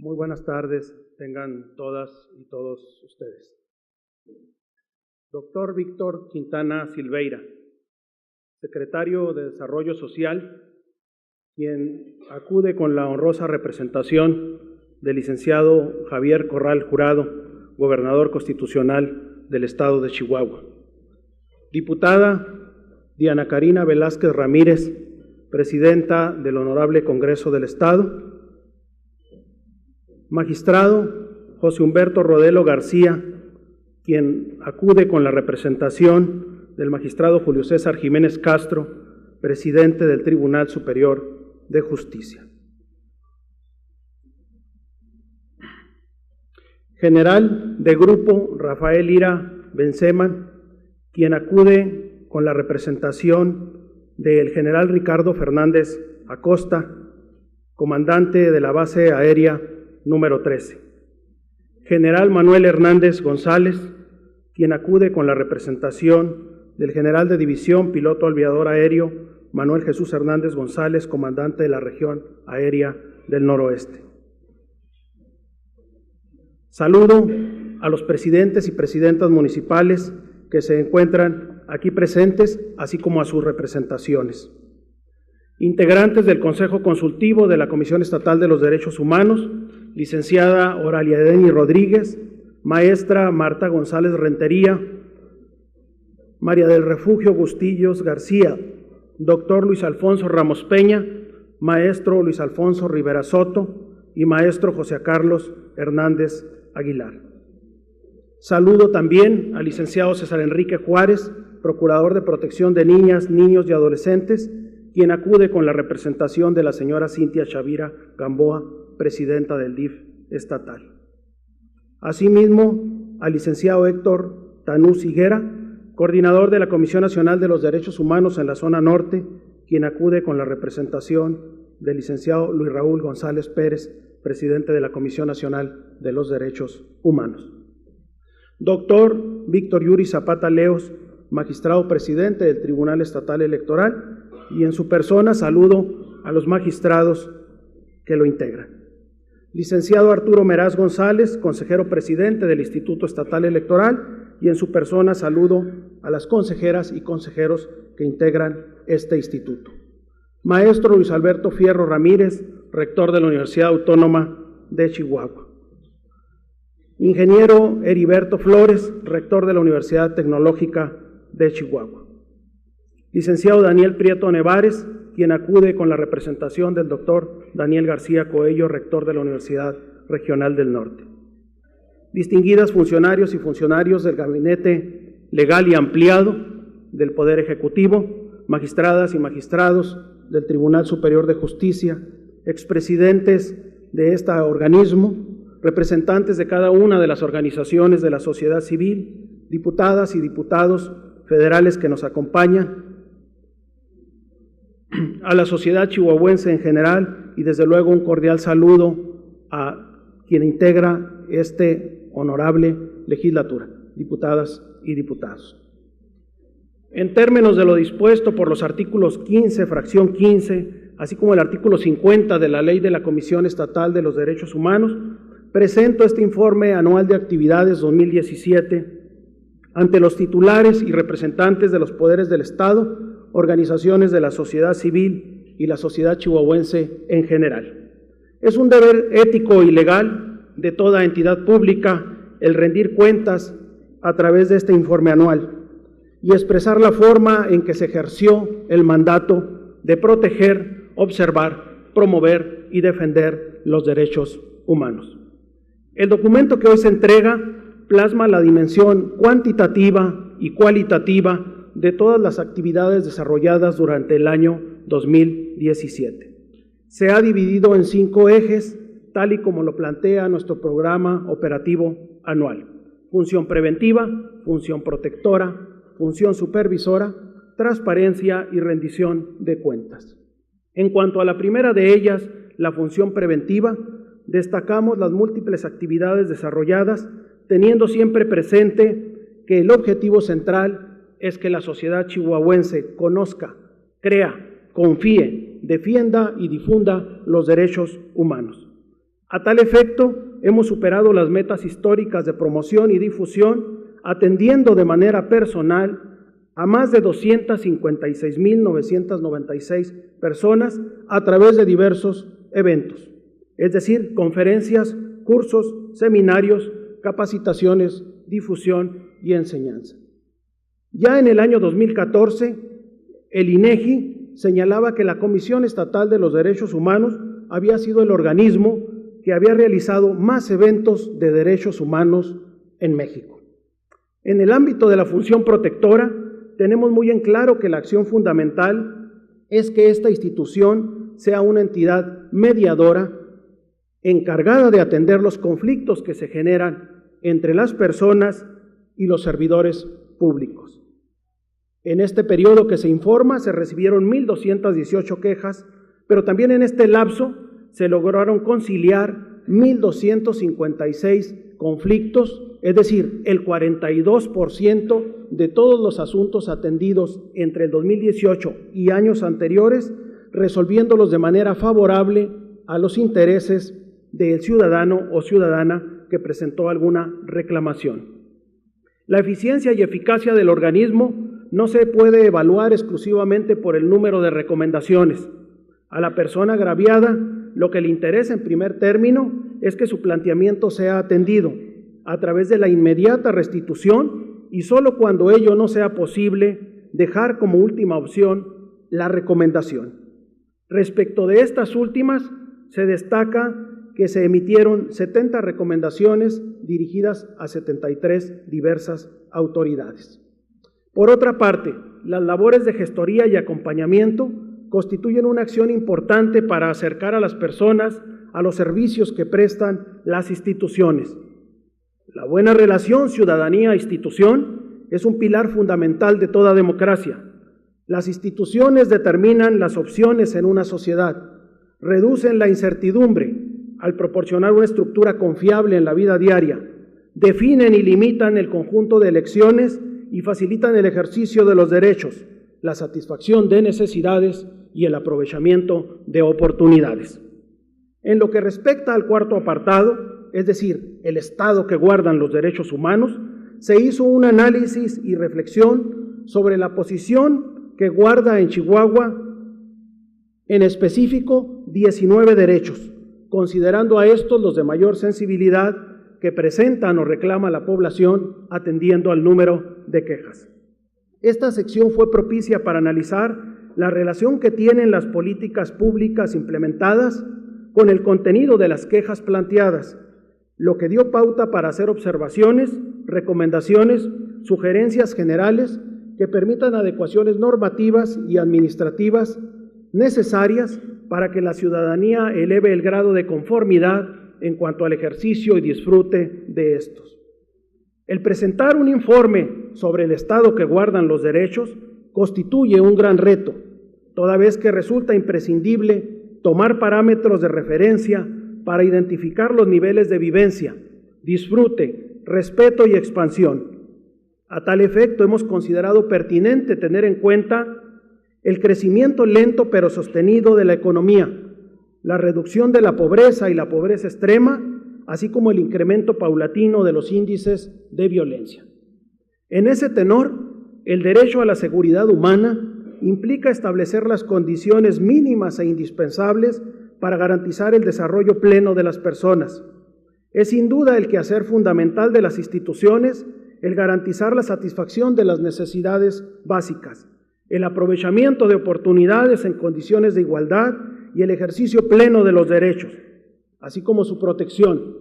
Muy buenas tardes, tengan todas y todos ustedes. Doctor Víctor Quintana Silveira, secretario de Desarrollo Social, quien acude con la honrosa representación del licenciado Javier Corral Jurado, gobernador constitucional del estado de Chihuahua. Diputada Diana Karina Velázquez Ramírez, presidenta del Honorable Congreso del Estado. Magistrado José Humberto Rodelo García, quien acude con la representación del magistrado Julio César Jiménez Castro, presidente del Tribunal Superior de Justicia. General de Grupo Rafael Ira Benzeman, quien acude con la representación del general Ricardo Fernández Acosta, comandante de la base aérea número 13. General Manuel Hernández González, quien acude con la representación del general de división piloto aviador aéreo Manuel Jesús Hernández González, comandante de la región aérea del noroeste. Saludo a los presidentes y presidentas municipales que se encuentran aquí presentes, así como a sus representaciones. Integrantes del Consejo Consultivo de la Comisión Estatal de los Derechos Humanos, licenciada Oralia Deni Rodríguez, maestra Marta González Rentería, María del Refugio Bustillos García, doctor Luis Alfonso Ramos Peña, maestro Luis Alfonso Rivera Soto y maestro José Carlos Hernández Aguilar. Saludo también al licenciado César Enrique Juárez, procurador de protección de niñas, niños y adolescentes, quien acude con la representación de la señora Cintia Chavira Gamboa, presidenta del DIF estatal. Asimismo, al licenciado Héctor Tanús Higuera, coordinador de la Comisión Nacional de los Derechos Humanos en la zona norte, quien acude con la representación del licenciado Luis Raúl González Pérez, presidente de la Comisión Nacional de los Derechos Humanos. Doctor Víctor Yuri Zapata Leos, magistrado presidente del Tribunal Estatal Electoral, y en su persona saludo a los magistrados que lo integran. Licenciado Arturo Meraz González, consejero presidente del Instituto Estatal Electoral, y en su persona saludo a las consejeras y consejeros que integran este instituto. Maestro Luis Alberto Fierro Ramírez, rector de la Universidad Autónoma de Chihuahua. Ingeniero Heriberto Flores, rector de la Universidad Tecnológica de Chihuahua. Licenciado Daniel Prieto Nevares, quien acude con la representación del doctor Daniel García Coello, rector de la Universidad Regional del Norte. Distinguidas funcionarios y funcionarios del Gabinete Legal y Ampliado del Poder Ejecutivo, magistradas y magistrados del Tribunal Superior de Justicia, expresidentes de este organismo, representantes de cada una de las organizaciones de la sociedad civil, diputadas y diputados federales que nos acompañan, a la sociedad chihuahuense en general y desde luego un cordial saludo a quien integra este honorable legislatura, diputadas y diputados. En términos de lo dispuesto por los artículos 15, fracción 15, así como el artículo 50 de la Ley de la Comisión Estatal de los Derechos Humanos, presento este informe anual de actividades 2017 ante los titulares y representantes de los poderes del Estado, organizaciones de la sociedad civil y la sociedad chihuahuense en general. Es un deber ético y legal de toda entidad pública el rendir cuentas a través de este informe anual y expresar la forma en que se ejerció el mandato de proteger, observar, promover y defender los derechos humanos. El documento que hoy se entrega plasma la dimensión cuantitativa y cualitativa de todas las actividades desarrolladas durante el año 2017. Se ha dividido en 5 ejes, tal y como lo plantea nuestro programa operativo anual: función preventiva, función protectora, función supervisora, transparencia y rendición de cuentas. En cuanto a la primera de ellas, la función preventiva, destacamos las múltiples actividades desarrolladas, teniendo siempre presente que el objetivo central es que la sociedad chihuahuense conozca, crea, confíe, defienda y difunda los derechos humanos. A tal efecto, hemos superado las metas históricas de promoción y difusión, atendiendo de manera personal a más de 256,996 personas a través de diversos eventos, es decir, conferencias, cursos, seminarios, capacitaciones, difusión y enseñanza. Ya en el año 2014, el INEGI señalaba que la Comisión Estatal de los Derechos Humanos había sido el organismo que había realizado más eventos de derechos humanos en México. En el ámbito de la función protectora, tenemos muy en claro que la acción fundamental es que esta institución sea una entidad mediadora encargada de atender los conflictos que se generan entre las personas y los servidores públicos. En este periodo que se informa se recibieron 1,218 quejas, pero también en este lapso se lograron conciliar 1,256 conflictos, es decir, el 42% de todos los asuntos atendidos entre el 2018 y años anteriores, resolviéndolos de manera favorable a los intereses del ciudadano o ciudadana que presentó alguna reclamación. La eficiencia y eficacia del organismo no se puede evaluar exclusivamente por el número de recomendaciones. A la persona agraviada lo que le interesa en primer término es que su planteamiento sea atendido a través de la inmediata restitución y solo cuando ello no sea posible, dejar como última opción la recomendación. Respecto de estas últimas, se destaca que se emitieron 70 recomendaciones dirigidas a 73 diversas autoridades. Por otra parte, las labores de gestoría y acompañamiento constituyen una acción importante para acercar a las personas a los servicios que prestan las instituciones. La buena relación ciudadanía-institución es un pilar fundamental de toda democracia. Las instituciones determinan las opciones en una sociedad, reducen la incertidumbre al proporcionar una estructura confiable en la vida diaria, definen y limitan el conjunto de elecciones y facilitan el ejercicio de los derechos, la satisfacción de necesidades y el aprovechamiento de oportunidades. En lo que respecta al cuarto apartado, es decir, el estado que guardan los derechos humanos, se hizo un análisis y reflexión sobre la posición que guarda en Chihuahua, en específico 19 derechos, considerando a estos los de mayor sensibilidad que presentan o reclama la población atendiendo al número de quejas. Esta sección fue propicia para analizar la relación que tienen las políticas públicas implementadas con el contenido de las quejas planteadas, lo que dio pauta para hacer observaciones, recomendaciones, sugerencias generales que permitan adecuaciones normativas y administrativas necesarias para que la ciudadanía eleve el grado de conformidad en cuanto al ejercicio y disfrute de estos. El presentar un informe sobre el estado que guardan los derechos constituye un gran reto, toda vez que resulta imprescindible tomar parámetros de referencia para identificar los niveles de vivencia, disfrute, respeto y expansión. A tal efecto, hemos considerado pertinente tener en cuenta el crecimiento lento pero sostenido de la economía, la reducción de la pobreza y la pobreza extrema, así como el incremento paulatino de los índices de violencia. En ese tenor, el derecho a la seguridad humana implica establecer las condiciones mínimas e indispensables para garantizar el desarrollo pleno de las personas. Es sin duda el quehacer fundamental de las instituciones el garantizar la satisfacción de las necesidades básicas, el aprovechamiento de oportunidades en condiciones de igualdad y el ejercicio pleno de los derechos, así como su protección.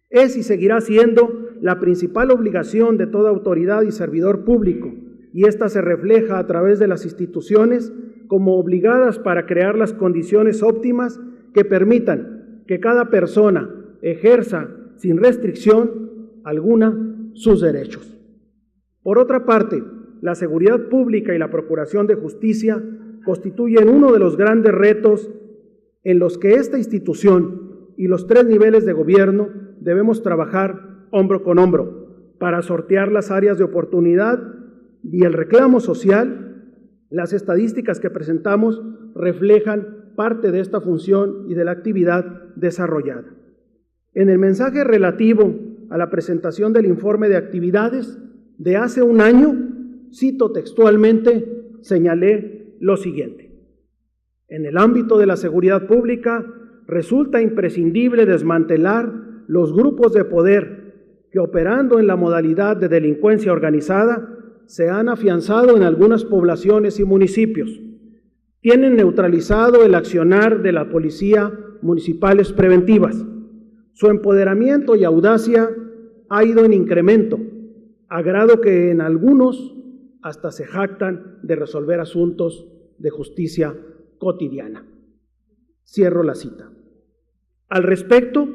Es y seguirá siendo la principal obligación de toda autoridad y servidor público, y esta se refleja a través de las instituciones como obligadas para crear las condiciones óptimas que permitan que cada persona ejerza sin restricción alguna sus derechos. Por otra parte, la seguridad pública y la procuración de justicia constituyen uno de los grandes retos en los que esta institución y los 3 niveles de gobierno debemos trabajar hombro con hombro para sortear las áreas de oportunidad y el reclamo social. Las estadísticas que presentamos reflejan parte de esta función y de la actividad desarrollada. En el mensaje relativo a la presentación del informe de actividades de hace un año, cito textualmente, señalé lo siguiente: en el ámbito de la seguridad pública resulta imprescindible desmantelar los grupos de poder que, operando en la modalidad de delincuencia organizada, se han afianzado en algunas poblaciones y municipios. Tienen neutralizado el accionar de la policía municipales preventivas. Su empoderamiento y audacia ha ido en incremento, a grado que en algunos hasta se jactan de resolver asuntos de justicia cotidiana. Cierro la cita. Al respecto,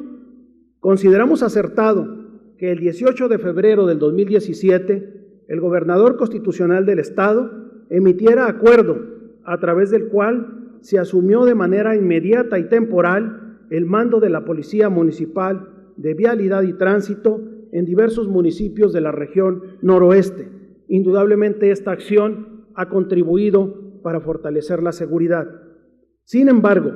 consideramos acertado que el 18 de febrero del 2017 el gobernador constitucional del Estado emitiera acuerdo a través del cual se asumió de manera inmediata y temporal el mando de la Policía Municipal de Vialidad y Tránsito en diversos municipios de la región noroeste. Indudablemente esta acción ha contribuido para fortalecer la seguridad. Sin embargo,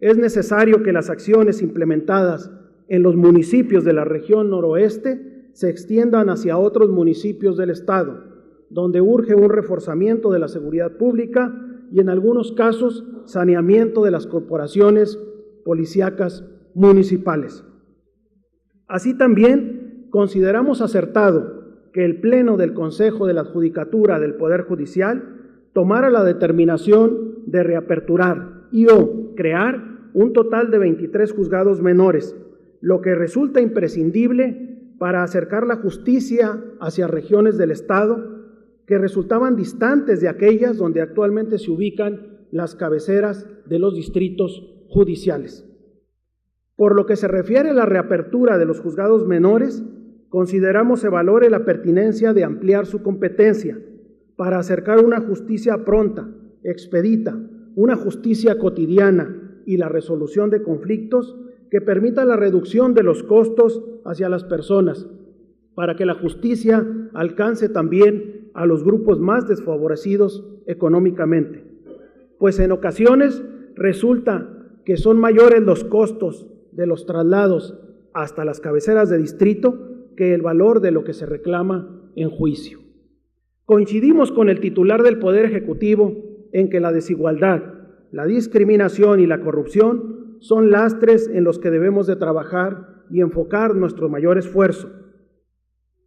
es necesario que las acciones implementadas en los municipios de la región noroeste se extiendan hacia otros municipios del Estado, donde urge un reforzamiento de la seguridad pública y en algunos casos saneamiento de las corporaciones policíacas municipales. Así también consideramos acertado que el Pleno del Consejo de la Judicatura del Poder Judicial tomara la determinación de reaperturar y o crear un total de 23 juzgados menores, lo que resulta imprescindible para acercar la justicia hacia regiones del Estado que resultaban distantes de aquellas donde actualmente se ubican las cabeceras de los distritos judiciales. Por lo que se refiere a la reapertura de los juzgados menores, consideramos se valore la pertinencia de ampliar su competencia para acercar una justicia pronta, expedita, una justicia cotidiana y la resolución de conflictos que permita la reducción de los costos hacia las personas, para que la justicia alcance también a los grupos más desfavorecidos económicamente. Pues en ocasiones resulta que son mayores los costos de los traslados hasta las cabeceras de distrito que el valor de lo que se reclama en juicio. Coincidimos con el titular del Poder Ejecutivo en que la desigualdad, la discriminación y la corrupción son lastres en los que debemos de trabajar y enfocar nuestro mayor esfuerzo.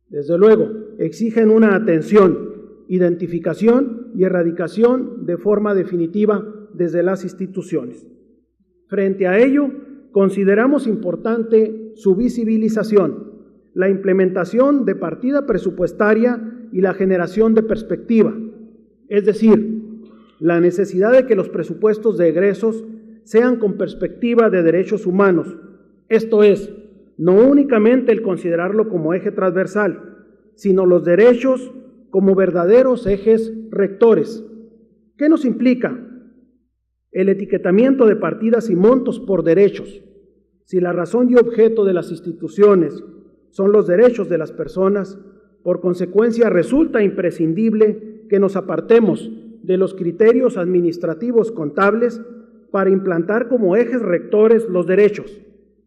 Desde luego, exigen una atención, identificación y erradicación de forma definitiva desde las instituciones. Frente a ello, consideramos importante su visibilización, la implementación de partida presupuestaria y la generación de perspectiva, es decir, la necesidad de que los presupuestos de egresos sean con perspectiva de derechos humanos, esto es, no únicamente el considerarlo como eje transversal, sino los derechos como verdaderos ejes rectores. ¿Qué nos implica? El etiquetamiento de partidas y montos por derechos. Si la razón y objeto de las instituciones son los derechos de las personas, por consecuencia resulta imprescindible que nos apartemos de los criterios administrativos contables para implantar como ejes rectores los derechos.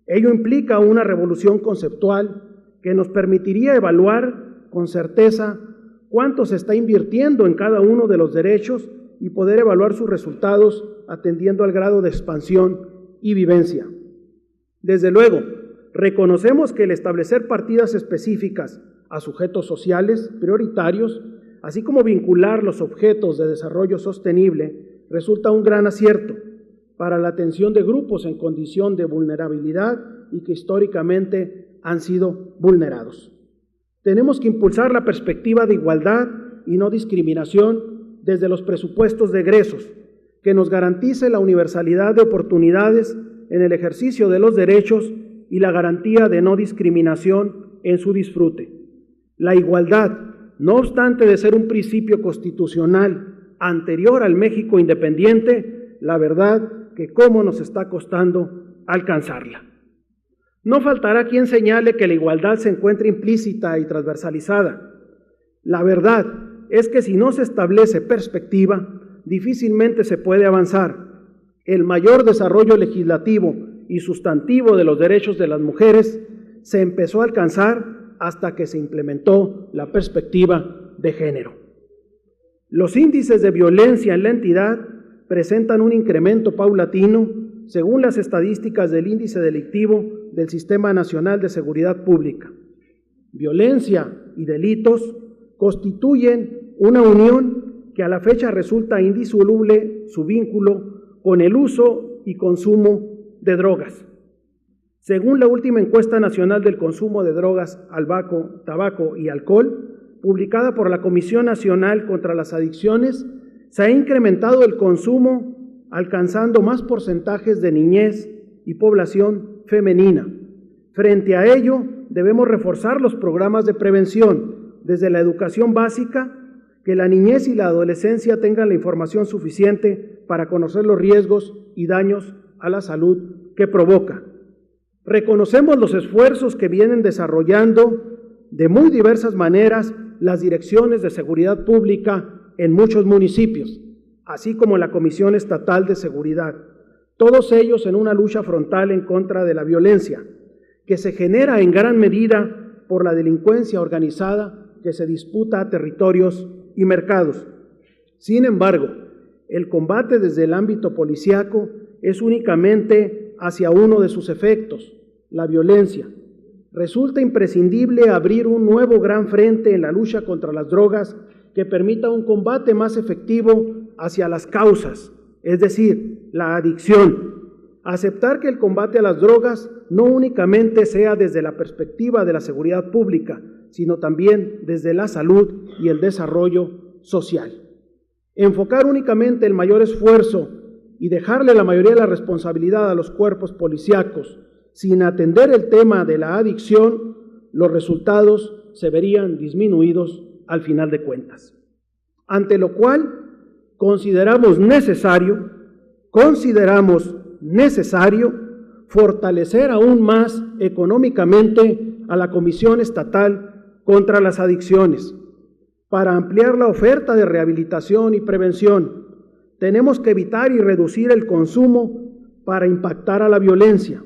Ello implica una revolución conceptual que nos permitiría evaluar con certeza cuánto se está invirtiendo en cada uno de los derechos y poder evaluar sus resultados atendiendo al grado de expansión y vivencia. Desde luego, reconocemos que el establecer partidas específicas a sujetos sociales prioritarios, así como vincular los objetos de desarrollo sostenible, resulta un gran acierto para la atención de grupos en condición de vulnerabilidad y que históricamente han sido vulnerados. Tenemos que impulsar la perspectiva de igualdad y no discriminación desde los presupuestos de egresos, que nos garantice la universalidad de oportunidades en el ejercicio de los derechos y la garantía de no discriminación en su disfrute. La igualdad, no obstante de ser un principio constitucional anterior al México independiente, la verdad que cómo nos está costando alcanzarla. No faltará quien señale que la igualdad se encuentra implícita y transversalizada. La verdad es que si no se establece perspectiva, difícilmente se puede avanzar. El mayor desarrollo legislativo y sustantivo de los derechos de las mujeres se empezó a alcanzar hasta que se implementó la perspectiva de género. Los índices de violencia en la entidad presentan un incremento paulatino según las estadísticas del índice delictivo del Sistema Nacional de Seguridad Pública. Violencia y delitos constituyen una unión que a la fecha resulta indisoluble su vínculo con el uso y consumo de drogas. Según la última encuesta nacional del consumo de drogas, tabaco y alcohol, publicada por la Comisión Nacional contra las Adicciones, se ha incrementado el consumo, alcanzando más porcentajes de niñez y población femenina. Frente a ello, debemos reforzar los programas de prevención, desde la educación básica, que la niñez y la adolescencia tengan la información suficiente para conocer los riesgos y daños a la salud que provoca. Reconocemos los esfuerzos que vienen desarrollando de muy diversas maneras las direcciones de seguridad pública en muchos municipios, así como la Comisión Estatal de Seguridad, todos ellos en una lucha frontal en contra de la violencia, que se genera en gran medida por la delincuencia organizada que se disputa territorios y mercados. Sin embargo, el combate desde el ámbito policíaco es únicamente hacia uno de sus efectos, la violencia. Resulta imprescindible abrir un nuevo gran frente en la lucha contra las drogas que permita un combate más efectivo hacia las causas, es decir, la adicción. Aceptar que el combate a las drogas no únicamente sea desde la perspectiva de la seguridad pública, sino también desde la salud y el desarrollo social. Enfocar únicamente el mayor esfuerzo y dejarle la mayoría de la responsabilidad a los cuerpos policíacos, sin atender el tema de la adicción, los resultados se verían disminuidos al final de cuentas. Ante lo cual, consideramos necesario fortalecer aún más económicamente a la Comisión Estatal contra las Adicciones. Para ampliar la oferta de rehabilitación y prevención, tenemos que evitar y reducir el consumo para impactar a la violencia.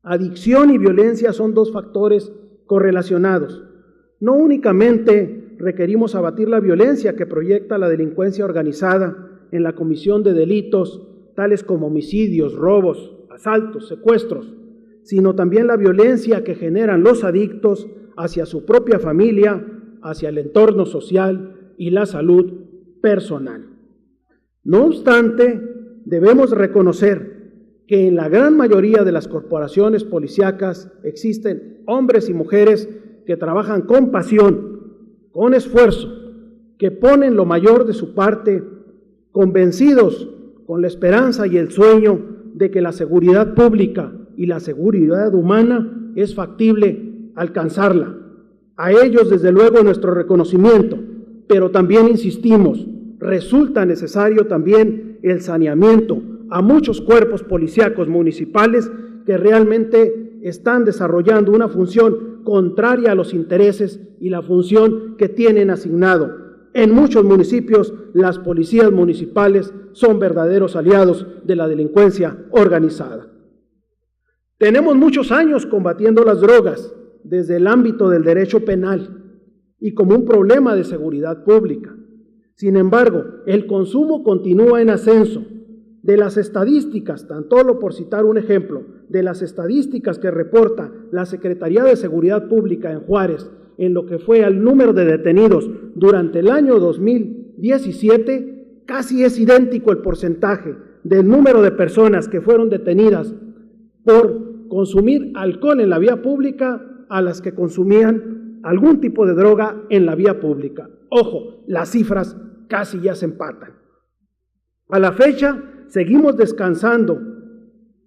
Adicción y violencia son dos factores correlacionados. No únicamente requerimos abatir la violencia que proyecta la delincuencia organizada en la comisión de delitos tales como homicidios, robos, asaltos, secuestros, sino también la violencia que generan los adictos hacia su propia familia, hacia el entorno social y la salud personal. No obstante, debemos reconocer que en la gran mayoría de las corporaciones policíacas existen hombres y mujeres que trabajan con pasión, con esfuerzo, que ponen lo mayor de su parte, convencidos con la esperanza y el sueño de que la seguridad pública y la seguridad humana es factible alcanzarla. A ellos, desde luego, nuestro reconocimiento, pero también insistimos, resulta necesario también el saneamiento a muchos cuerpos policíacos municipales que realmente están desarrollando una función contraria a los intereses y la función que tienen asignado. En muchos municipios, las policías municipales son verdaderos aliados de la delincuencia organizada. Tenemos muchos años combatiendo las drogas desde el ámbito del derecho penal y como un problema de seguridad pública. Sin embargo, el consumo continúa en ascenso. De las estadísticas, tan solo por citar un ejemplo, de las estadísticas que reporta la Secretaría de Seguridad Pública en Juárez, en lo que fue al número de detenidos durante el año 2017, casi es idéntico el porcentaje del número de personas que fueron detenidas por consumir alcohol en la vía pública a las que consumían algún tipo de droga en la vía pública. Ojo, las cifras casi ya se empatan. A la fecha, seguimos descansando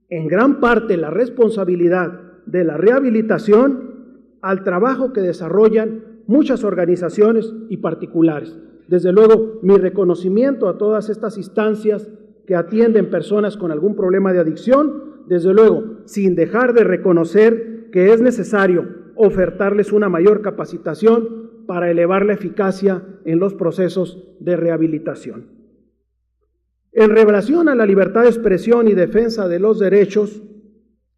en gran parte la responsabilidad de la rehabilitación al trabajo que desarrollan muchas organizaciones y particulares. Desde luego, mi reconocimiento a todas estas instancias que atienden personas con algún problema de adicción, desde luego, sin dejar de reconocer que es necesario ofertarles una mayor capacitación para elevar la eficacia en los procesos de rehabilitación. En relación a la libertad de expresión y defensa de los derechos,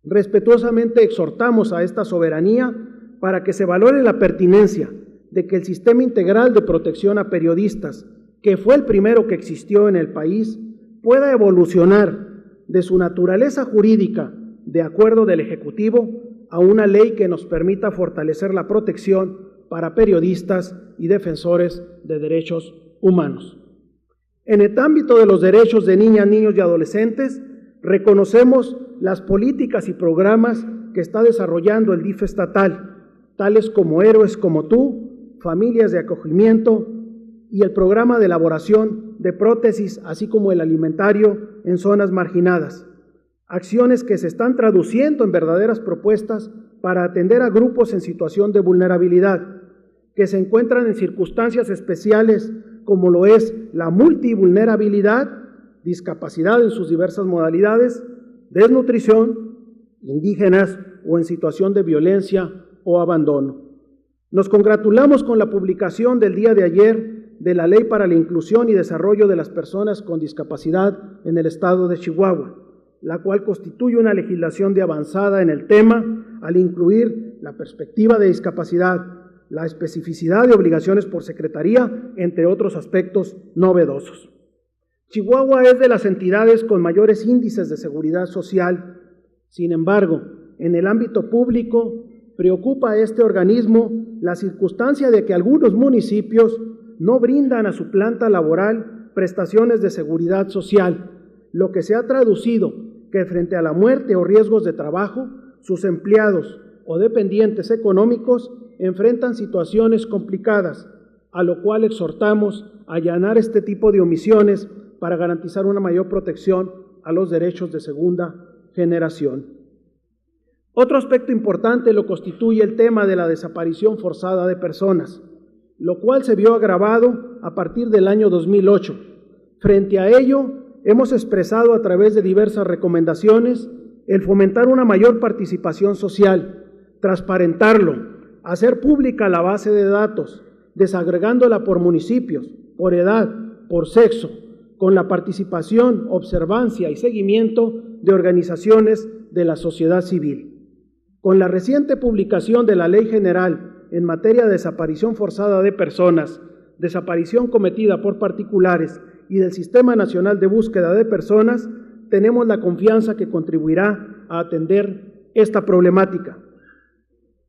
Respetuosamente exhortamos a esta soberanía para que se valore la pertinencia de que el sistema integral de protección a periodistas, que fue el primero que existió en el país, pueda evolucionar de su naturaleza jurídica, de acuerdo del Ejecutivo, a una ley que nos permita fortalecer la protección para periodistas y defensores de derechos humanos. En el ámbito de los derechos de niñas, niños y adolescentes, reconocemos las políticas y programas que está desarrollando el DIF estatal, tales como Héroes como tú, Familias de Acogimiento y el programa de elaboración de prótesis, así como el alimentario en zonas marginadas. Acciones que se están traduciendo en verdaderas propuestas para atender a grupos en situación de vulnerabilidad, que se encuentran en circunstancias especiales como lo es la multivulnerabilidad, discapacidad en sus diversas modalidades, desnutrición, indígenas o en situación de violencia o abandono. Nos congratulamos con la publicación del día de ayer de la Ley para la Inclusión y Desarrollo de las Personas con Discapacidad en el estado de Chihuahua, la cual constituye una legislación de avanzada en el tema al incluir la perspectiva de discapacidad, la especificidad de obligaciones por secretaría, entre otros aspectos novedosos. Chihuahua es de las entidades con mayores índices de seguridad social. Sin embargo, en el ámbito público, preocupa a este organismo la circunstancia de que algunos municipios no brindan a su planta laboral prestaciones de seguridad social, lo que se ha traducido que frente a la muerte o riesgos de trabajo, sus empleados o dependientes económicos enfrentan situaciones complicadas, a lo cual exhortamos a allanar este tipo de omisiones para garantizar una mayor protección a los derechos de segunda generación. Otro aspecto importante lo constituye el tema de la desaparición forzada de personas, lo cual se vio agravado a partir del año 2008. Frente a ello, hemos expresado a través de diversas recomendaciones el fomentar una mayor participación social, transparentarlo, hacer pública la base de datos, desagregándola por municipios, por edad, por sexo, con la participación, observancia y seguimiento de organizaciones de la sociedad civil. Con la reciente publicación de la Ley General en materia de desaparición forzada de personas, desaparición cometida por particulares y del Sistema Nacional de Búsqueda de Personas, tenemos la confianza que contribuirá a atender esta problemática.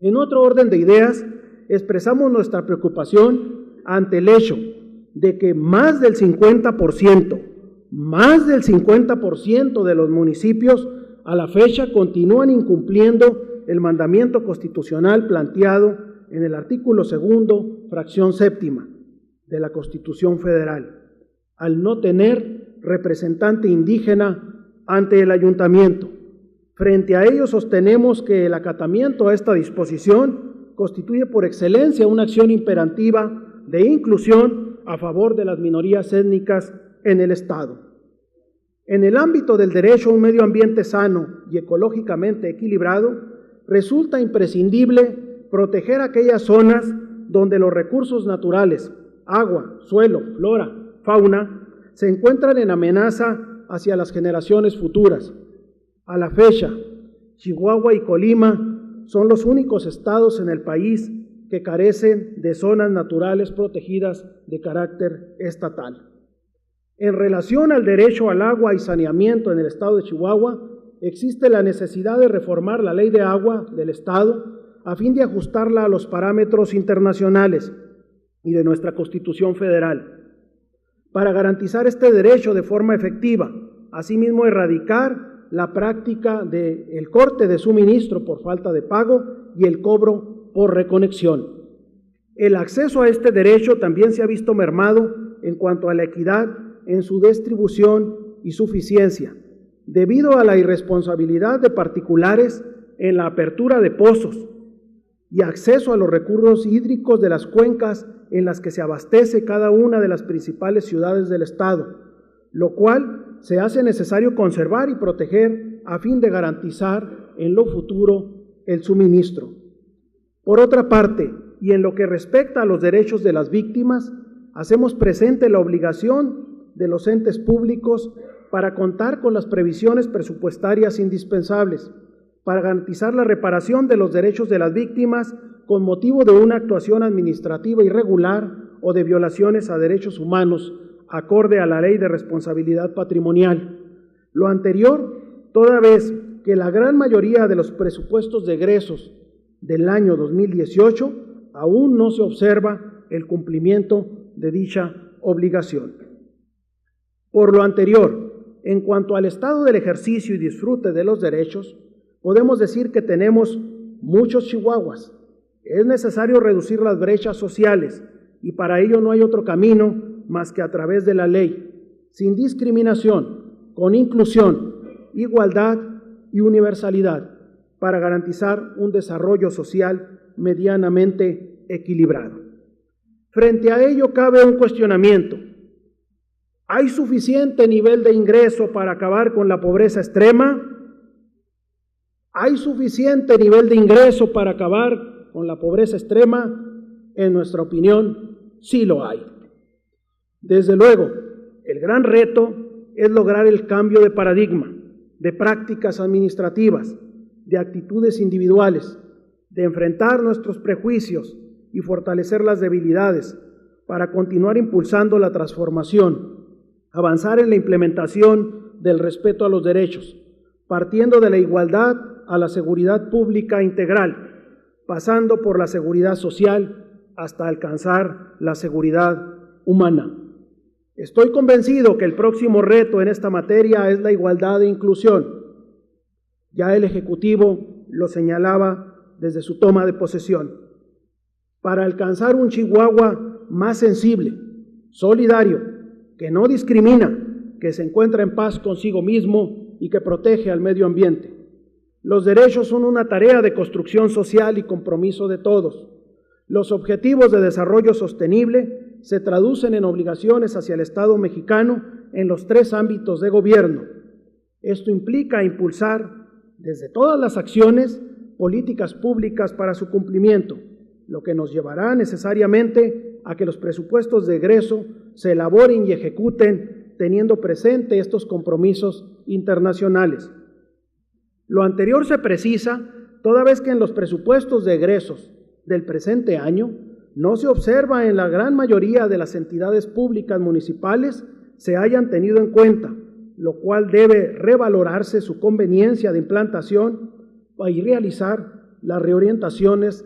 En otro orden de ideas, expresamos nuestra preocupación ante el hecho de que más del 50% de los municipios a la fecha continúan incumpliendo el mandamiento constitucional planteado en el artículo 2, fracción 7 de la Constitución Federal, al no tener representante indígena ante el ayuntamiento. Frente a ello sostenemos que el acatamiento a esta disposición constituye por excelencia una acción imperativa de inclusión a favor de las minorías étnicas en el Estado. En el ámbito del derecho a un medio ambiente sano y ecológicamente equilibrado, resulta imprescindible proteger aquellas zonas donde los recursos naturales, agua, suelo, flora, fauna, se encuentran en amenaza hacia las generaciones futuras. A la fecha, Chihuahua y Colima son los únicos estados en el país que carecen de zonas naturales protegidas de carácter estatal. En relación al derecho al agua y saneamiento en el estado de Chihuahua, existe la necesidad de reformar la ley de agua del estado a fin de ajustarla a los parámetros internacionales y de nuestra Constitución Federal. Para garantizar este derecho de forma efectiva, asimismo erradicar la práctica del corte de suministro por falta de pago y el cobro por reconexión. El acceso a este derecho también se ha visto mermado en cuanto a la equidad en su distribución y suficiencia, debido a la irresponsabilidad de particulares en la apertura de pozos y acceso a los recursos hídricos de las cuencas en las que se abastece cada una de las principales ciudades del estado, lo cual se hace necesario conservar y proteger a fin de garantizar en lo futuro el suministro. Por otra parte, y en lo que respecta a los derechos de las víctimas, hacemos presente la obligación de los entes públicos para contar con las previsiones presupuestarias indispensables para garantizar la reparación de los derechos de las víctimas con motivo de una actuación administrativa irregular o de violaciones a derechos humanos, acorde a la Ley de Responsabilidad Patrimonial. Lo anterior, toda vez que la gran mayoría de los presupuestos de egresos del año 2018 aún no se observa el cumplimiento de dicha obligación. Por lo anterior, en cuanto al estado del ejercicio y disfrute de los derechos, podemos decir que tenemos muchos chihuahuas. Es necesario reducir las brechas sociales y para ello no hay otro camino más que a través de la ley, sin discriminación, con inclusión, igualdad y universalidad, para garantizar un desarrollo social medianamente equilibrado. Frente a ello cabe un cuestionamiento. ¿Hay suficiente nivel de ingreso para acabar con la pobreza extrema? ¿Hay suficiente nivel de ingreso para acabar con la pobreza extrema? En nuestra opinión, sí lo hay. Desde luego, el gran reto es lograr el cambio de paradigma, de prácticas administrativas, de actitudes individuales, de enfrentar nuestros prejuicios y fortalecer las debilidades para continuar impulsando la transformación, avanzar en la implementación del respeto a los derechos, partiendo de la igualdad a la seguridad pública integral, pasando por la seguridad social hasta alcanzar la seguridad humana. Estoy convencido que el próximo reto en esta materia es la igualdad e inclusión. Ya el Ejecutivo lo señalaba desde su toma de posesión. Para alcanzar un Chihuahua más sensible, solidario, que no discrimina, que se encuentra en paz consigo mismo y que protege al medio ambiente. Los derechos son una tarea de construcción social y compromiso de todos. Los objetivos de desarrollo sostenible se traducen en obligaciones hacia el Estado mexicano en los 3 ámbitos de gobierno. Esto implica impulsar desde todas las acciones políticas públicas para su cumplimiento, lo que nos llevará necesariamente a que los presupuestos de egreso se elaboren y ejecuten teniendo presente estos compromisos internacionales. Lo anterior se precisa toda vez que en los presupuestos de egresos del presente año no se observa en la gran mayoría de las entidades públicas municipales se hayan tenido en cuenta, lo cual debe revalorarse su conveniencia de implantación y realizar las reorientaciones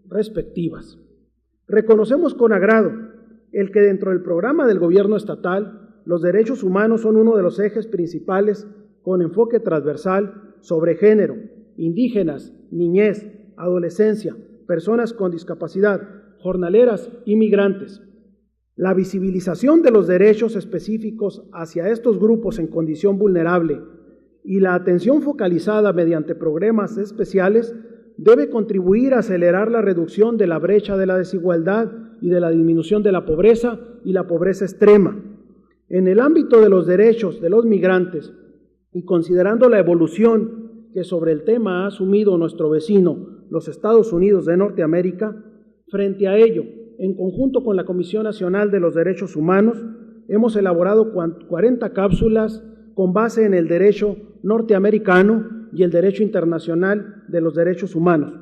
respectivas. Reconocemos con agrado el que dentro del programa del gobierno estatal los derechos humanos son uno de los ejes principales con enfoque transversal sobre género, indígenas, niñez, adolescencia, personas con discapacidad, jornaleras y migrantes. La visibilización de los derechos específicos hacia estos grupos en condición vulnerable y la atención focalizada mediante programas especiales debe contribuir a acelerar la reducción de la brecha de la desigualdad y de la disminución de la pobreza y la pobreza extrema. En el ámbito de los derechos de los migrantes y considerando la evolución que sobre el tema ha asumido nuestro vecino, los Estados Unidos de Norteamérica, frente a ello, en conjunto con la Comisión Nacional de los Derechos Humanos, hemos elaborado 40 cápsulas con base en el derecho norteamericano y el derecho internacional de los derechos humanos,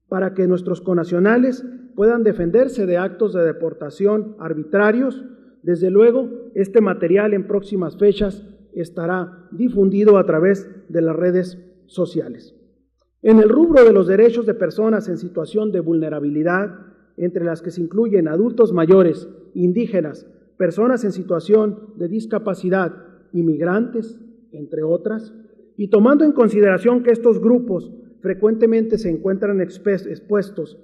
para que nuestros connacionales puedan defenderse de actos de deportación arbitrarios. Desde luego, este material en próximas fechas estará difundido a través de las redes sociales. En el rubro de los derechos de personas en situación de vulnerabilidad, entre las que se incluyen adultos mayores, indígenas, personas en situación de discapacidad, inmigrantes, entre otras, y tomando en consideración que estos grupos frecuentemente se encuentran expuestos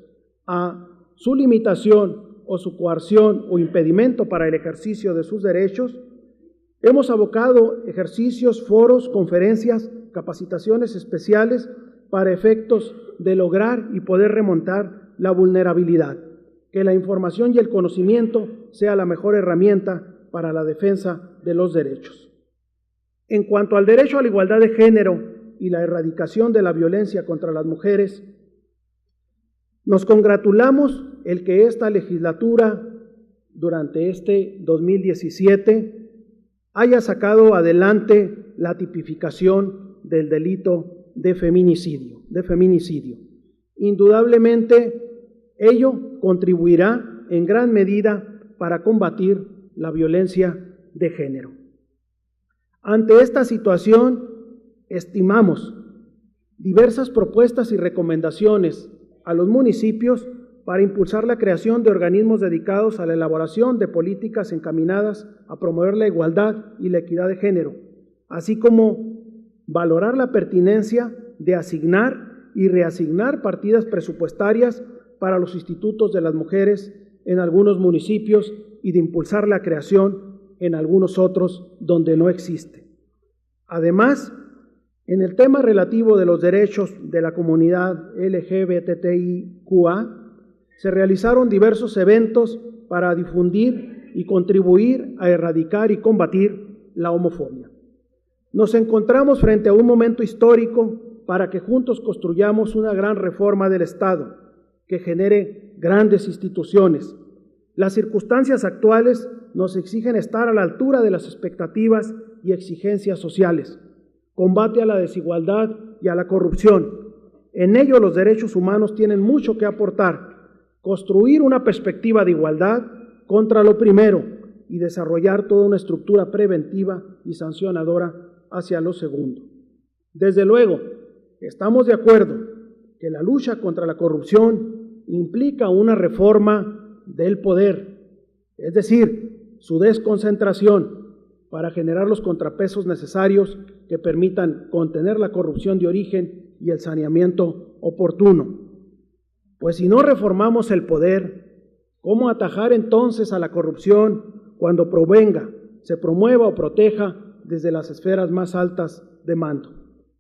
a su limitación o su coerción o impedimento para el ejercicio de sus derechos, hemos abocado ejercicios, foros, conferencias, capacitaciones especiales para efectos de lograr y poder remontar la vulnerabilidad, que la información y el conocimiento sea la mejor herramienta para la defensa de los derechos. En cuanto al derecho a la igualdad de género y la erradicación de la violencia contra las mujeres, nos congratulamos el que esta legislatura, durante este 2017, haya sacado adelante la tipificación del delito de feminicidio. Indudablemente, ello contribuirá en gran medida para combatir la violencia de género. Ante esta situación, estimamos diversas propuestas y recomendaciones a los municipios para impulsar la creación de organismos dedicados a la elaboración de políticas encaminadas a promover la igualdad y la equidad de género, así como valorar la pertinencia de asignar y reasignar partidas presupuestarias para los institutos de las mujeres en algunos municipios y de impulsar la creación en algunos otros donde no existe. Además, en el tema relativo de los derechos de la comunidad LGBTIQA, se realizaron diversos eventos para difundir y contribuir a erradicar y combatir la homofobia. Nos encontramos frente a un momento histórico para que juntos construyamos una gran reforma del Estado que genere grandes instituciones. Las circunstancias actuales nos exigen estar a la altura de las expectativas y exigencias sociales. Combate a la desigualdad y a la corrupción. En ello los derechos humanos tienen mucho que aportar. Construir una perspectiva de igualdad contra lo primero y desarrollar toda una estructura preventiva y sancionadora hacia lo segundo. Desde luego, estamos de acuerdo que la lucha contra la corrupción implica una reforma del poder, es decir, su desconcentración para generar los contrapesos necesarios que permitan contener la corrupción de origen y el saneamiento oportuno. Pues si no reformamos el poder, ¿cómo atajar entonces a la corrupción cuando provenga, se promueva o proteja desde las esferas más altas de mando?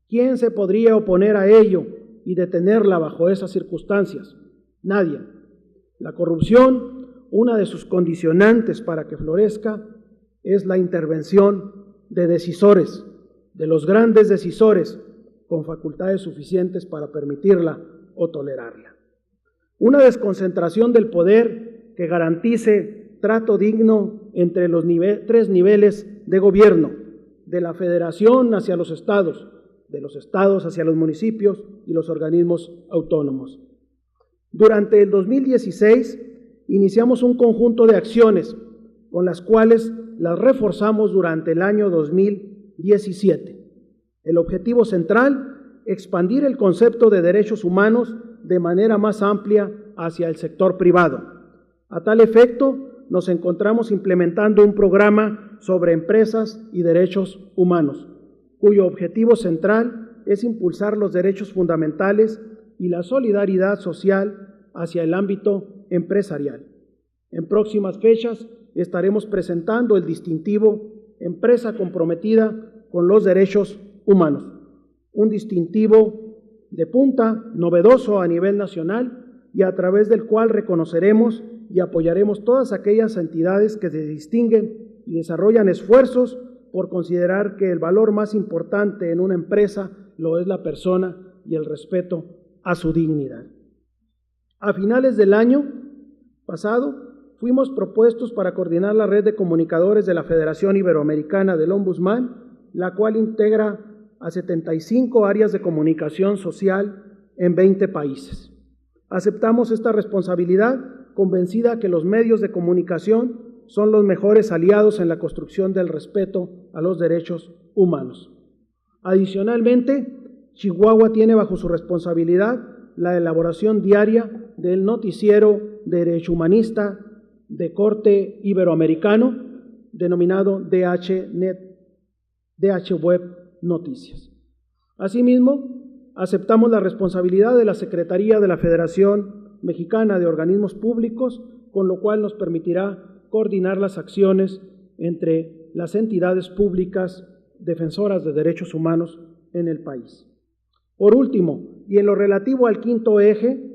¿Quién se podría oponer a ello y detenerla bajo esas circunstancias? Nadie. La corrupción, una de sus condicionantes para que florezca, es la intervención de decisores, de los grandes decisores, con facultades suficientes para permitirla o tolerarla. Una desconcentración del poder que garantice trato digno entre los tres niveles de gobierno, de la federación hacia los estados, de los estados hacia los municipios y los organismos autónomos. Durante el 2016 iniciamos un conjunto de acciones con las cuales las reforzamos durante el año 2017. El objetivo central, expandir el concepto de derechos humanos de manera más amplia hacia el sector privado. A tal efecto, nos encontramos implementando un programa sobre empresas y derechos humanos, cuyo objetivo central es impulsar los derechos fundamentales y la solidaridad social hacia el ámbito empresarial. En próximas fechas estaremos presentando el distintivo Empresa comprometida con los derechos humanos, un distintivo de punta, novedoso a nivel nacional y a través del cual reconoceremos y apoyaremos todas aquellas entidades que se distinguen y desarrollan esfuerzos por considerar que el valor más importante en una empresa lo es la persona y el respeto a su dignidad. A finales del año pasado, fuimos propuestos para coordinar la red de comunicadores de la Federación Iberoamericana del Ombudsman, la cual integra a 75 áreas de comunicación social en 20 países. Aceptamos esta responsabilidad, convencida que los medios de comunicación son los mejores aliados en la construcción del respeto a los derechos humanos. Adicionalmente, Chihuahua tiene bajo su responsabilidad la elaboración diaria del noticiero derecho humanista de corte iberoamericano, denominado DHNet, DH Web Noticias. Asimismo, aceptamos la responsabilidad de la Secretaría de la Federación Mexicana de Organismos Públicos, con lo cual nos permitirá coordinar las acciones entre las entidades públicas defensoras de derechos humanos en el país. Por último, y en lo relativo al quinto eje,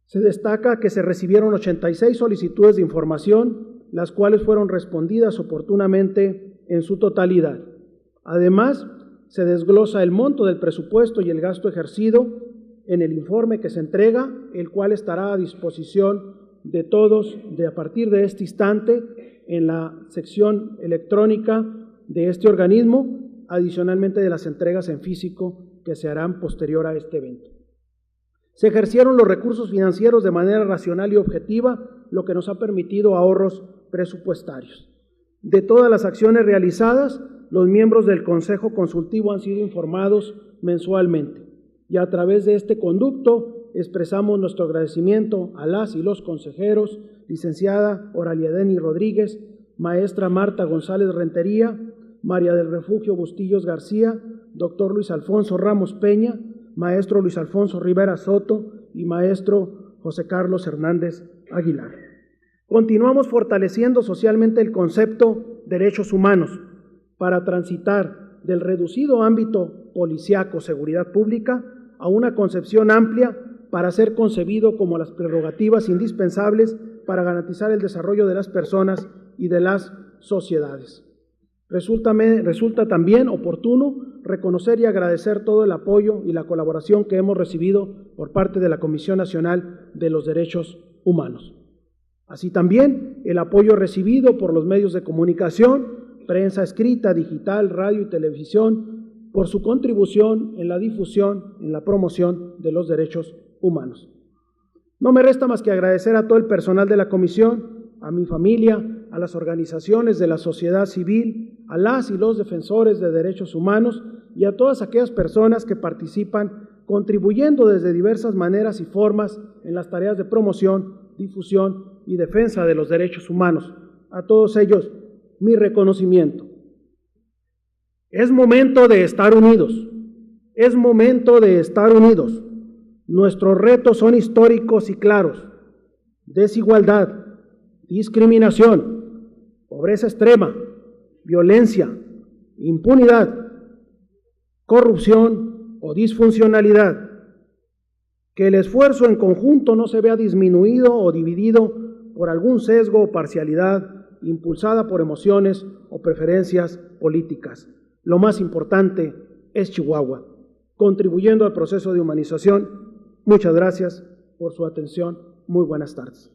se destaca que se recibieron 86 solicitudes de información, las cuales fueron respondidas oportunamente en su totalidad. Además, se desglosa el monto del presupuesto y el gasto ejercido en el informe que se entrega, el cual estará a disposición de todos a partir de este instante en la sección electrónica de este organismo, adicionalmente de las entregas en físico que se harán posterior a este evento. Se ejercieron los recursos financieros de manera racional y objetiva, lo que nos ha permitido ahorros presupuestarios. De todas las acciones realizadas, los miembros del Consejo Consultivo han sido informados mensualmente y a través de este conducto expresamos nuestro agradecimiento a las y los consejeros, licenciada Oraliadeni Rodríguez, maestra Marta González Rentería, María del Refugio Bustillos García, doctor Luis Alfonso Ramos Peña, maestro Luis Alfonso Rivera Soto y maestro José Carlos Hernández Aguilar. Continuamos fortaleciendo socialmente el concepto derechos humanos para transitar del reducido ámbito policíaco, seguridad pública, a una concepción amplia para ser concebido como las prerrogativas indispensables para garantizar el desarrollo de las personas y de las sociedades. Resulta también oportuno reconocer y agradecer todo el apoyo y la colaboración que hemos recibido por parte de la Comisión Nacional de los Derechos Humanos. Así también el apoyo recibido por los medios de comunicación, prensa escrita, digital, radio y televisión, por su contribución en la difusión, en la promoción de los derechos humanos. No me resta más que agradecer a todo el personal de la Comisión, a mi familia, a las organizaciones de la sociedad civil, a las y los defensores de derechos humanos y a todas aquellas personas que participan contribuyendo desde diversas maneras y formas en las tareas de promoción, difusión y defensa de los derechos humanos. A todos ellos, mi reconocimiento. Es momento de estar unidos. Es momento de estar unidos. Nuestros retos son históricos y claros. Desigualdad, discriminación, pobreza extrema, violencia, impunidad, corrupción o disfuncionalidad. Que el esfuerzo en conjunto no se vea disminuido o dividido por algún sesgo o parcialidad impulsada por emociones o preferencias políticas. Lo más importante es Chihuahua, contribuyendo al proceso de humanización. Muchas gracias por su atención. Muy buenas tardes.